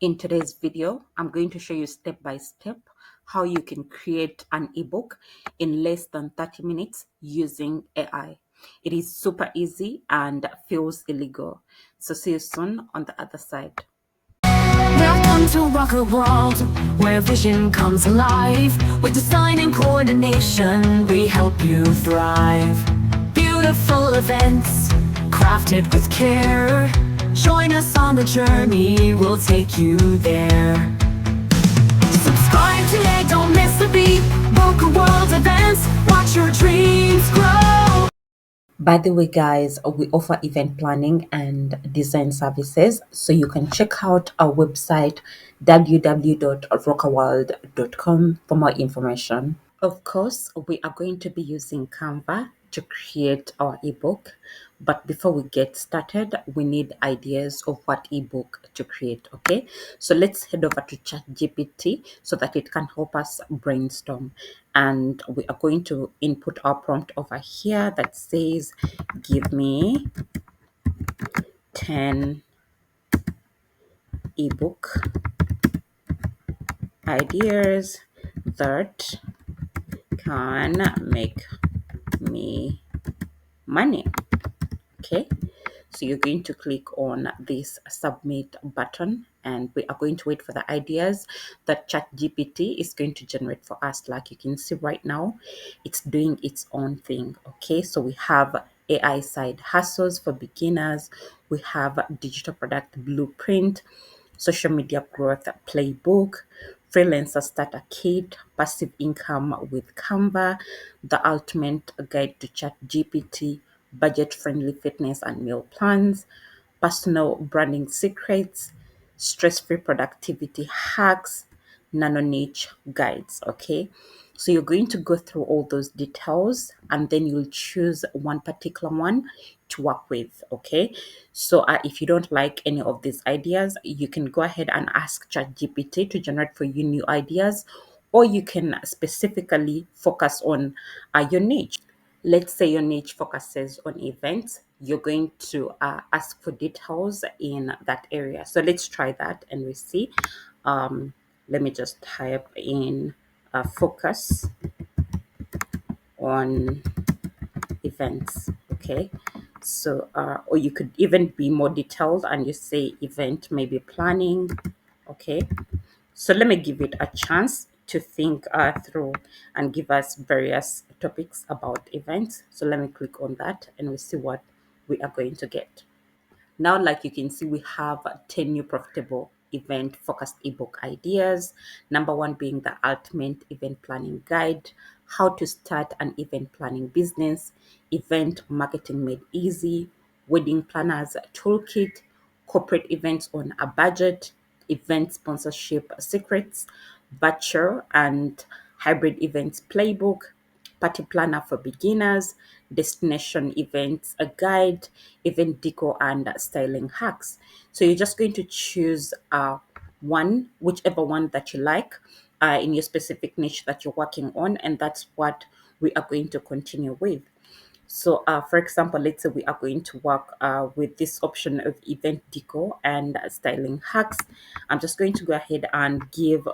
In today's video, I'm going to show you step by step how you can create an ebook in less than 30 minutes using AI. It is super easy and feels illegal. So see you soon on the other side. Welcome to rock a world where vision comes alive. With design and coordination, we help you thrive. Beautiful events, crafted with care. Join us on the journey, we'll take you there. Subscribe today, don't miss the beat. Book a world events, watch your dreams grow. By the way, guys, we offer event planning and design services. So you can check out our website www.rockaworld.com for more information. Of course, we are going to be using Canva to create our ebook. But before we get started, we need ideas of what ebook to create. Okay, so let's head over to ChatGPT so that it can help us brainstorm. And we are going to input our prompt over here that says, give me 10 ebook ideas that can make me money. Okay, so you're going to click on this submit button and we are going to wait for the ideas that ChatGPT is going to generate for us. Like you can see right now, it's doing its own thing. Okay, so we have AI side hustles for beginners, we have digital product blueprint, social media growth playbook, freelancer starter kit, passive income with Canva, the ultimate guide to ChatGPT, budget friendly fitness and meal plans, personal branding secrets, stress free productivity hacks, nano niche guides. Okay, so you're going to go through all those details and then you'll choose one particular one to work with. Okay, so if you don't like any of these ideas, you can go ahead and ask ChatGPT to generate for you new ideas, or you can specifically focus on your niche. Let's say your niche focuses on events, you're going to ask for details in that area. So let's try that and we see. Um, Let me just type in focus on events. Okay, so or you could even be more detailed and you say event maybe planning. Okay, so let me give it a chance to think through and give us various topics about events. So let me click on that and we see what we are going to get. Now, like you can see, we have 10 new profitable event focused ebook ideas. Number one being the ultimate event planning guide, how to start an event planning business, event marketing made easy, wedding planners toolkit, corporate events on a budget, event sponsorship secrets, virtual and hybrid events playbook, party planner for beginners, destination events, a guide, event decor and styling hacks. So you're just going to choose one, whichever one that you like in your specific niche that you're working on, and that's what we are going to continue with. So, for example, let's say we are going to work with this option of event decor and styling hacks. I'm just going to go ahead and give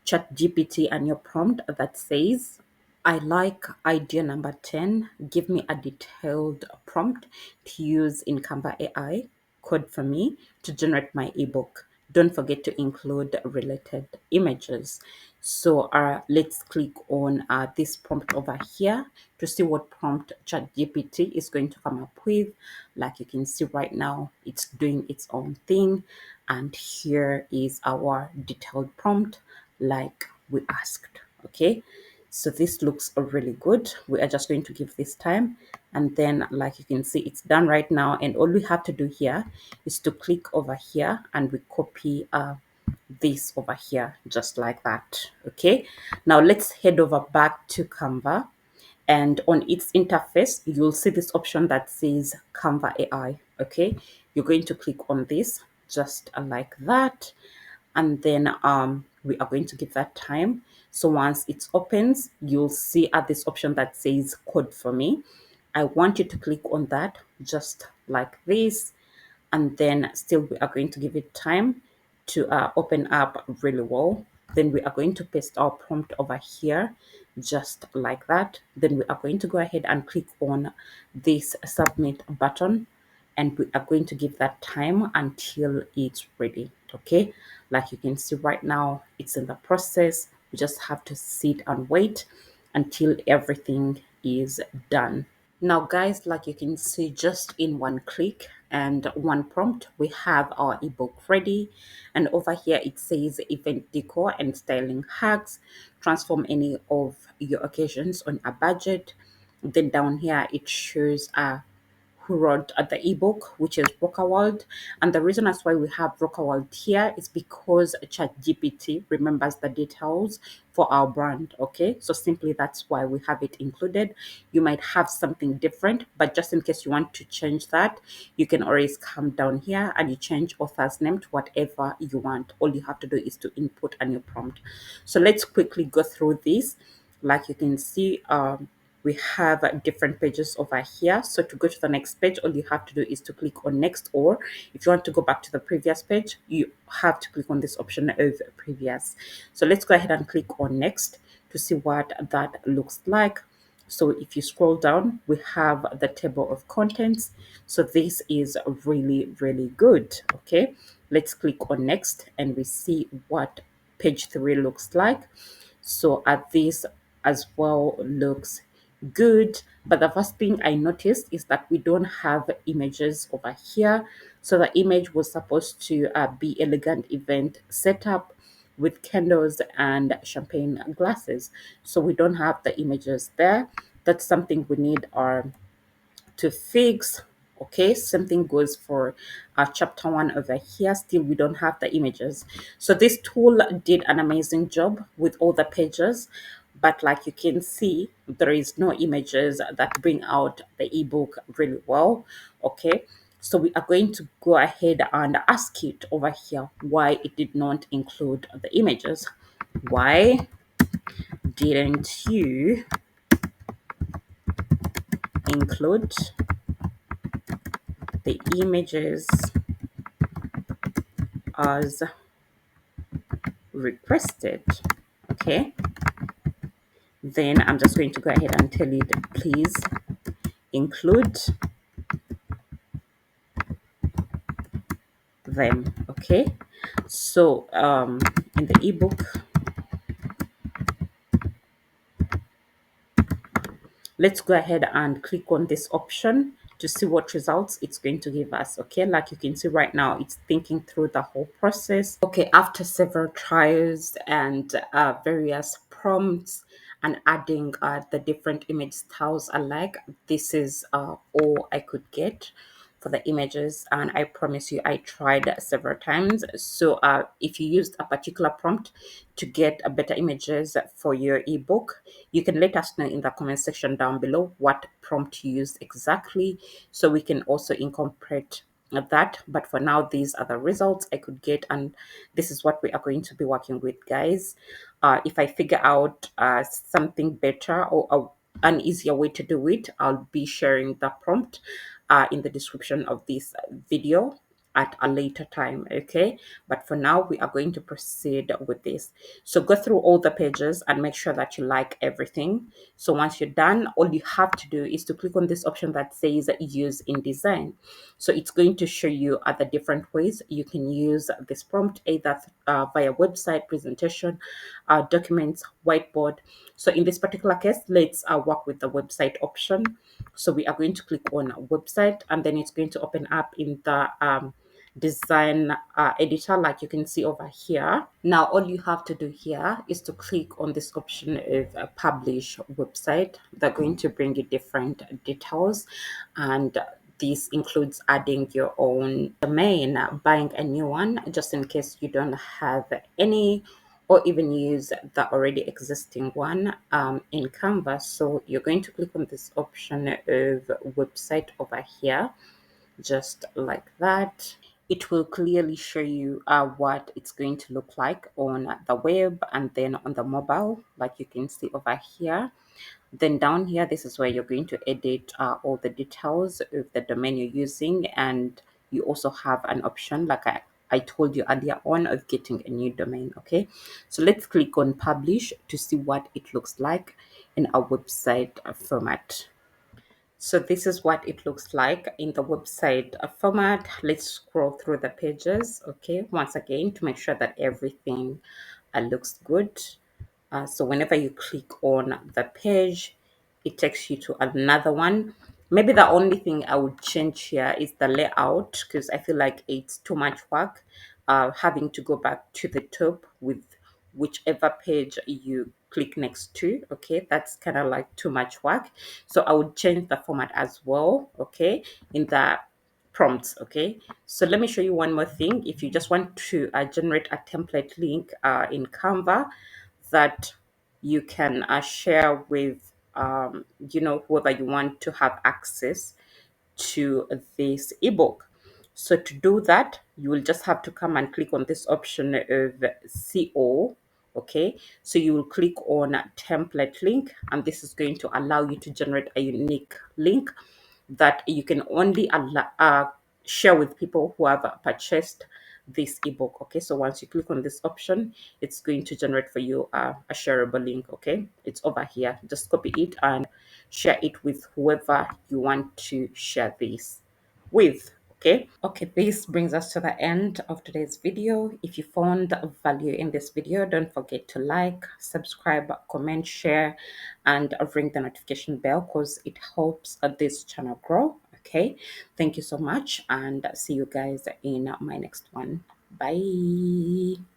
ChatGPT a new prompt that says, I like idea number 10. Give me a detailed prompt to use in Canva AI code for me to generate my ebook. Don't forget to include related images. So let's click on this prompt over here to see what prompt ChatGPT is going to come up with. Like you can see right now, it's doing its own thing. And here is our detailed prompt like we asked. Okay, so this looks really good. We are just going to give this time, and then like you can see, it's done right now, and all we have to do here is to click over here and we copy this over here just like that. Okay, now let's head over back to Canva, and on its interface you'll see this option that says Canva AI. Okay, you're going to click on this just like that, and then we are going to give that time. So once it opens, you'll see at this option that says code for me. I want you to click on that just like this, and then still we are going to give it time. to open up really well. Then we are going to paste our prompt over here, just like that. Then we are going to go ahead and click on this submit button, and we are going to give that time until it's ready. Okay, like you can see right now, it's in the process. We just have to sit and wait until everything is done. Now guys, like you can see, just in one click and one prompt, we have our ebook ready. And over here it says event decor and styling hacks, transform any of your occasions on a budget. Then down here it shows who wrote the ebook, which is World. And the reason that's why we have World here is because ChatGPT remembers the details for our brand. Okay, so simply that's why we have it included. You might have something different, but just in case you want to change that, you can always come down here and you change author's name to whatever you want. All you have to do is to input a new prompt. So let's quickly go through this. Like you can see, we have different pages over here. So to go to the next page, all you have to do is to click on next, or if you want to go back to the previous page, you have to click on this option of previous. So let's go ahead and click on next to see what that looks like. So if you scroll down, we have the table of contents. So this is really, really good. Okay, let's click on next and we see what page 3 looks like. So at this as well looks good, but the first thing I noticed is that we don't have images over here. So the image was supposed to be elegant event setup with candles and champagne glasses. So we don't have the images there. That's something we need to fix. Okay, same thing goes for chapter 1 over here. Still we don't have the images. So this tool did an amazing job with all the pages, but like you can see, there is no images that bring out the ebook really well. Okay, so we are going to go ahead and ask it over here why it did not include the images. Why didn't you include the images as requested? Okay, then I'm just going to go ahead and tell it, please include them. Okay, so in the ebook, let's go ahead and click on this option to see what results it's going to give us. Okay, like you can see right now, it's thinking through the whole process. Okay, after several trials and various prompts and adding the different image styles alike, this is all I could get for the images. And I promise you, I tried several times. So if you used a particular prompt to get a better images for your ebook, you can let us know in the comment section down below what prompt you used exactly, so we can also incorporate that. But for now, these are the results I could get, and this is what we are going to be working with, guys. If I figure out something better or an easier way to do it, I'll be sharing the prompt in the description of this video at a later time. Okay, but for now we are going to proceed with this. So go through all the pages and make sure that you like everything. So once you're done, all you have to do is to click on this option that says use InDesign. So it's going to show you other different ways you can use this prompt, either via website, presentation, documents, whiteboard. So in this particular case, let's work with the website option. So we are going to click on website, and then it's going to open up in the design editor, like you can see over here. Now all you have to do here is to click on this option of publish website. They're going to bring you different details, and this includes adding your own domain, buying a new one just in case you don't have any, or even use the already existing one in Canva. So you're going to click on this option of website over here, just like that. It will clearly show you what it's going to look like on the web and then on the mobile, like you can see over here. Then down here, this is where you're going to edit all the details of the domain you're using, and you also have an option, like I told you earlier on of getting a new domain. Okay, so let's click on publish to see what it looks like in our website format. So this is what it looks like in the website format. Let's scroll through the pages, okay, once again to make sure that everything looks good. So whenever you click on the page, it takes you to another one. Maybe the only thing I would change here is the layout, because I feel like it's too much work having to go back to the top with whichever page you click next to. Okay, that's kind of like too much work. So I would change the format as well, okay, in the prompts. Okay, so let me show you one more thing. If you just want to generate a template link in Canva that you can share with whoever you want to have access to this ebook. So to do that, you will just have to come and click on this option of CO. Okay, so you will click on template link, and this is going to allow you to generate a unique link that you can only share with people who have purchased this ebook. Okay, so once you click on this option, it's going to generate for you a shareable link. Okay, it's over here. Just copy it and share it with whoever you want to share this with. Okay, this brings us to the end of today's video. If you found value in this video, don't forget to like, subscribe, comment, share, and ring the notification bell, because it helps this channel grow. Okay, thank you so much, and see you guys in my next one. Bye.